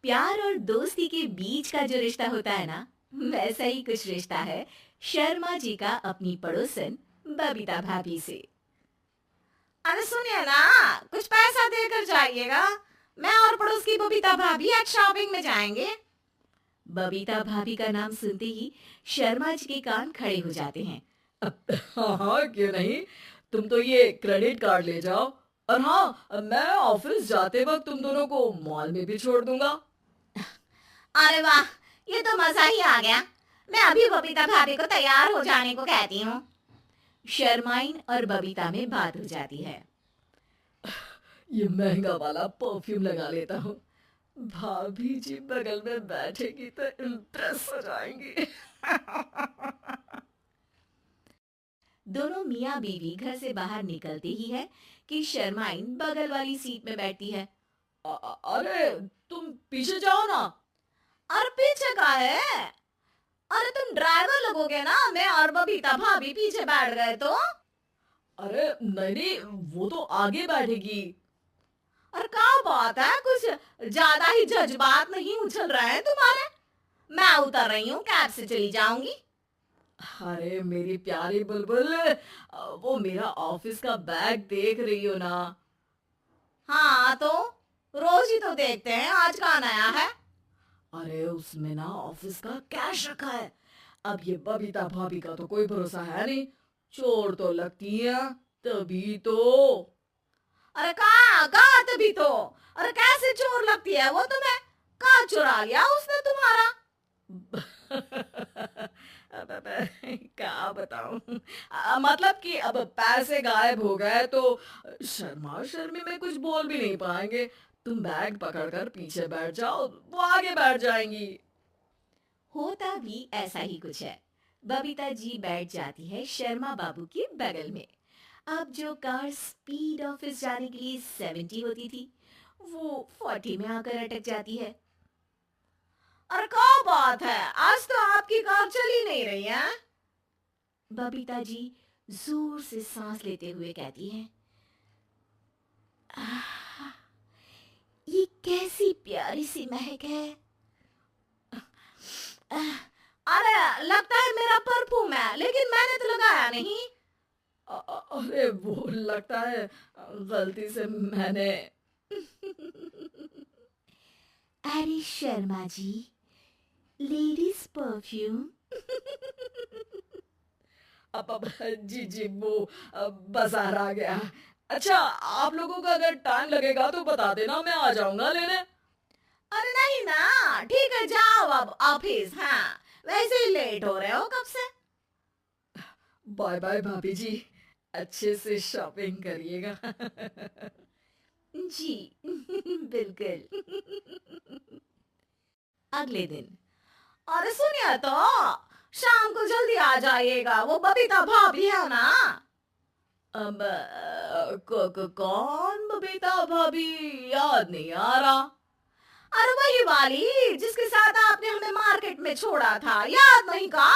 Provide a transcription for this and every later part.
प्यार और दोस्ती के बीच का जो रिश्ता होता है ना, वैसा ही कुछ रिश्ता है शर्मा जी का अपनी पड़ोसन बबीता भाभी से। अरे सुनिए ना, कुछ पैसा देकर जाइएगा। मैं और पड़ोस की बबीता भाभी आज शॉपिंग में जाएंगे। बबीता भाभी का नाम सुनते ही शर्मा जी के कान खड़े हो जाते हैं। हाँ हाँ, क्यों नहीं। तुम तो ये क्रेडिट कार्ड ले जाओ। और हाँ, मैं ऑफिस जाते वक्त तुम दोनों को मॉल में भी छोड़ दूंगा। अरे वाह, ये तो मजा ही आ गया। मैं अभी बबीता भाभी को तैयार हो जाने को कहती हूँ। शर्माइन और बबीता में बात हो जाती है। ये महंगा वाला परफ्यूम लगा लेता हूँ। भाभी जी बगल में बैठेगी तो इम्प्रेस हो जाएंगी। दोनों मियाँ बीवी घर से बाहर निकलते ही है कि शर्माइन बगल वाली सीट में बैठती है। अरे तुम पीछे जाओ ना। और पीछे का है? अरे तुम ड्राइवर लगोगे ना, मैं और बबीता भाभी पीछे बैठ गए तो? अरे नहीं, वो तो आगे बैठेगी। और क्या बात है, कुछ ज्यादा ही जज्बात नहीं उछल रहे हैं तुम्हारे? मैं उतर रही हूँ, कैब से चली जाऊंगी। अरे मेरी प्यारी बुलबुल, वो मेरा ऑफिस का बैग देख रही हो ना। हाँ तो रोज ही तो देखते हैं, आज का नया है? अरे उसमें ना ऑफिस का कैश रखा है। अब ये बबीता भाभी का तो कोई भरोसा है नहीं, चोर तो लगती है। तभी तो। अरे कहाँ तभी तो? अरे कैसे चोर लगती है वो तुम्हें? कहाँ चुरा लिया उसने तुम्हारा? क्या बताऊं। मतलब कि अब पैसे गायब हो गए तो शर्मा शर्मी में कुछ बोल भी नहीं पाएंगे। तुम बैग पकड़कर पीछे बैठ जाओ, वो आगे बैठ जाएंगी। होता भी ऐसा ही कुछ है। बबीता जी बैठ जाती है शर्मा बाबू के बगल में। अब जो कार स्पीड ऑफिस जाने के लिए 70 होती थी, वो 40 में आकर अटक जाती है। अरे क्या बात है, आज तो आपकी कार चली नहीं रही है? बबीता जी जोर से सांस लेते हुए कहती हैं, "आह, ये कैसी प्यारी सी महक है। अरे लगता है मेरा परफ्यूम है, लेकिन मैंने तो लगाया नहीं। अरे वो लगता है गलती से मैंने। अरे शर्मा जी, लेडीज परफ्यूम। अब जी जी, वो बाजार आ गया। अच्छा, आप लोगों का अगर टाइम लगेगा तो बता देना, मैं आ जाऊंगा लेने। अरे नहीं ना, ठीक है, जाओ अब ऑफिस। हाँ, वैसे ही लेट हो रहे हो कब से। बाय बाय भाभी जी, अच्छे से शॉपिंग करिएगा। जी बिल्कुल। अगले दिन अरे सुनिए तो, शाम को जल्दी आ जाइएगा, वो बबीता भाभी है ना? अब कौन बबीता भाभी, याद नहीं आ रहा। अरे वही वाली जिसके साथ आपने हमें मार्केट में छोड़ा था, याद नहीं का?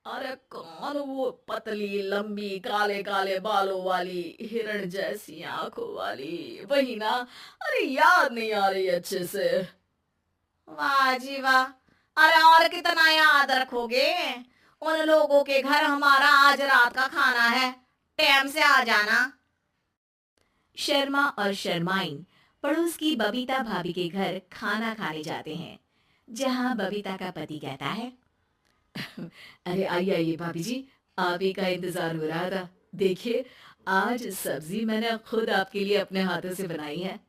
अरे कौन वो पतली लंबी काले काले बालों वाली हिरण जैसी आंखों वाली, वही ना। अरे याद नहीं आ रही अच्छे से। वाह जी वाह। अरे और कितना याद रखोगे? उन लोगों के घर हमारा आज रात का खाना है, टाइम से आ जाना। शर्मा और शर्माइन पड़ोस की बबीता भाभी के घर खाना खाने जाते हैं, जहां बबीता का पति कहता है, अरे आइए आइए भाभी जी, आप ही का इंतजार हो रहा था। देखिए, आज सब्जी मैंने खुद आपके लिए अपने हाथों से बनाई है।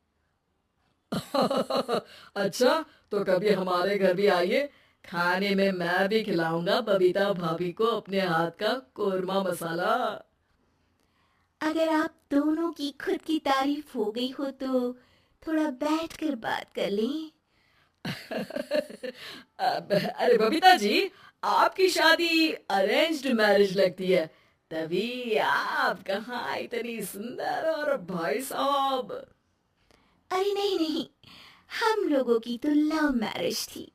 अच्छा, तो कभी हमारे घर भी आइए, खाने में मैं भी खिलाऊंगा बबीता भाभी को अपने हाथ का कोरमा मसाला। अगर आप दोनों की खुद की तारीफ हो गई हो तो थोड़ा बैठकर बात कर लें। अरे बबीता जी, आपकी शादी अरेंज्ड मैरिज लगती है, तभी आप कहाँ इतनी सुंदर। और भाई साहब। अरे नहीं नहीं, हम लोगों की तो लव मैरिज थी।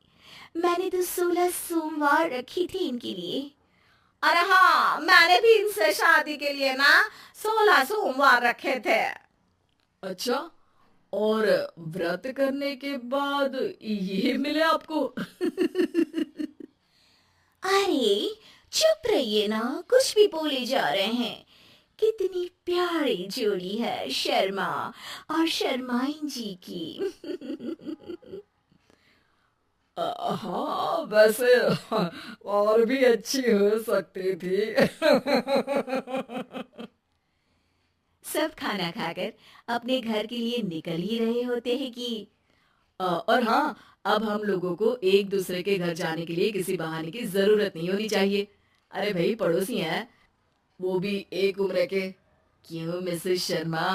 मैंने तो 16 सोमवार रखी थी इनके लिए। अरे हाँ, मैंने भी इनसे शादी के लिए ना 16 सोमवार रखे थे। अच्छा, और व्रत करने के बाद ये मिले आपको। अरे चुप रहिए ना, कुछ भी बोले जा रहे हैं। कितनी प्यारी जोड़ी है शर्मा और शर्माइन जी की। हाँ वैसे और भी अच्छी हो सकती थी। सब खाना खाकर अपने घर के लिए निकल ही रहे होते हैं कि और हाँ, अब हम लोगों को एक दूसरे के घर जाने के लिए किसी बहाने की जरूरत नहीं होनी चाहिए। अरे भाई पड़ोसी हैं, वो भी एक उम्र के। क्यों मिसेस शर्मा?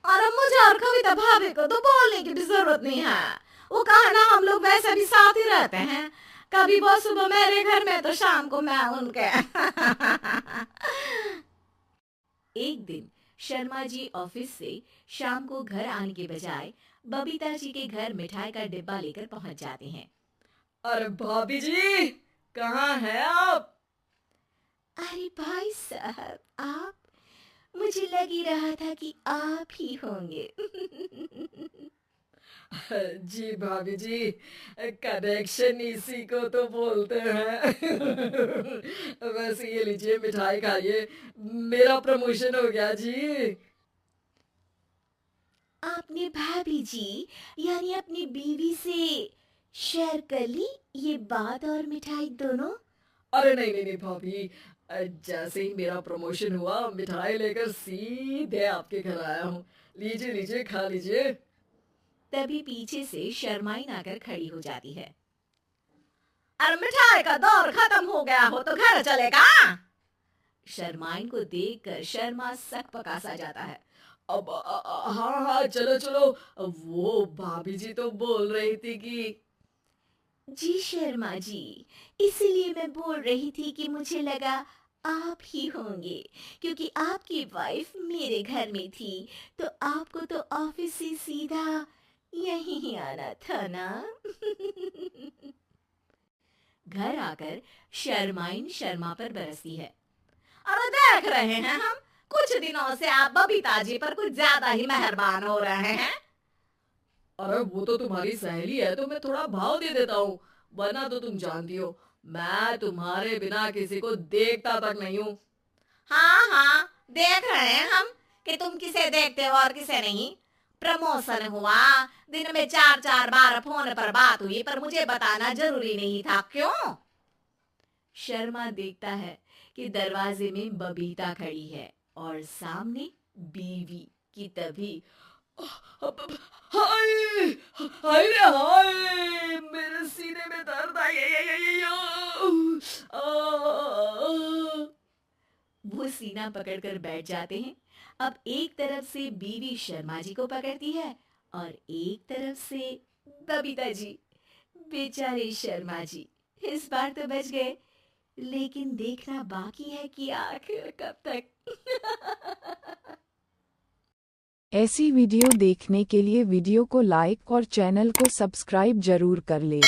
और मुझे और कविता भाभी को तो बोलने की भी जरूरत नहीं है। वो कहा ना, हम लोग वैसे भी साथ ही रहते हैं। कभी वो सुबह मेरे घर में तो शाम को मैं उनके। एक दिन शर्मा जी ऑफिस से शाम को घर आने के बजाय बबीता जी के घर मिठाई का डिब्बा लेकर पहुंच जाते हैं। अरे भाभी जी, कहाँ हैं आप? अरे भाई साहब, आप? मुझे लग ही रहा था कि आप ही होंगे। जी भाभी जी, कनेक्शन इसी को तो बोलते हैं। वैसे ये लीजिए मिठाई खाइए, मेरा प्रमोशन हो गया जी। आपने भाभी जी यानी अपनी बीवी से शेयर कर ली ये बात और मिठाई दोनों? अरे नहीं नहीं नहीं भाभी, जैसे ही मेरा प्रमोशन हुआ मिठाई लेकर सीधे आपके घर आया हूँ। लीजिए लीजिए, खा लीजिए। तभी पीछे से शर्माइन आकर खड़ी हो जाती है। अरे मिठाई का दौर खत्म हो गया हो तो घर चलेगा। शर्माइन को देखकर शर्मा सक पका सा जाता है। अब हाँ हाँ, चलो चलो। वो भाभी जी तो बोल रही थी कि जी शर्मा जी, इसीलिए मैं बोल रही थी कि मुझे लगा आप ही होंगे, क्योंकि आपकी वाइफ मेरे घर में थी तो आपको तो ऑफिस से सीधा यहीं ही आना था ना। घर आकर शर्माइन शर्मा पर बरसती है। अरे देख रहे हैं हम, कुछ दिनों से आप बबीता जी पर कुछ ज्यादा ही मेहरबान हो रहे हैं। अरे वो तो तुम्हारी सहेली है तो मैं थोड़ा भाव दे देता हूँ, वरना तो तुम जानती हो मैं तुम्हारे बिना किसी को देखता तक नहीं हूँ। हाँ हाँ, देख रहे हैं हम कि तुम किसे देखते हो और किसे नहीं। प्रमोशन हुआ, दिन में 4-4 बार फोन पर बात हुई, पर मुझे बताना जरूरी नहीं था, क्यों? शर्मा देखता है कि दरवाजे में बबीता खड़ी है और सामने बीवी की। तभी हाय हाय रे हाय, मेरे सीने में दर्द आई। वो सीना पकड़कर बैठ जाते हैं। अब एक तरफ से बीवी शर्मा जी को पकड़ती है और एक तरफ से बबीता जी। बेचारे शर्मा जी इस बार तो बच गए, लेकिन देखना बाकी है कि आखिर कब तक। ऐसी वीडियो देखने के लिए वीडियो को लाइक और चैनल को सब्सक्राइब जरूर कर ले।